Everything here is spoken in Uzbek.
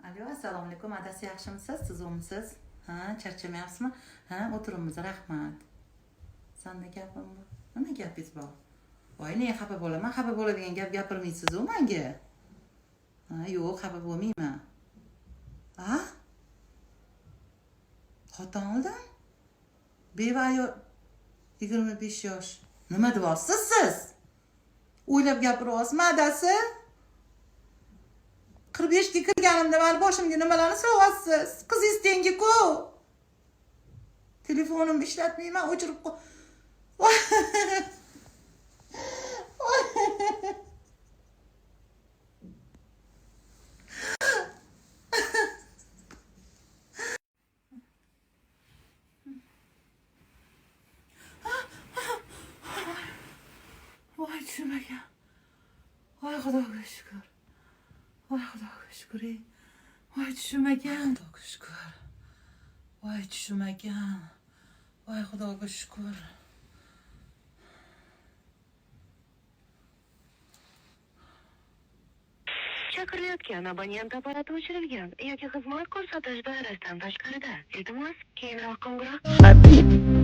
Alo, assalomu alaykum. Adasi yaxshimisiz? Siz o'misiz? Ha, charchamayapsizmi? Ha, o'tirimiz, rahmat. Sanda gapim bor. Nima gapingiz bor? Voy, nega xafa bo'laman? Xafa bo'ladigan gap gapirmaysiz-ku menga. Ha, yo'q, xafa bo'lmayman. Ha? Xotin oldim? Beva ayol 25 yosh. Nima deyapsiz siz? O'ylab gapiryapsizmi, adasi? 45 ga kirganimda meni boshimga nimalarni solyapsiz? Qizingiz tengi-ku. Telefonimni ishlatmayman, o'chirib qo'y. Voy tushmagan. Voy Xudoga shukr. Voy Xudoga shukr. Voy tushmagan. Xudoga shukr. Voy tushmagan. Voy Xudoga shukr. Chaqirilayotgan abonent apparati o'chirilgan yoki xizmat ko'rsatish doirasidan tashqarida. Iltimos, keyinroq qo'ng'iroq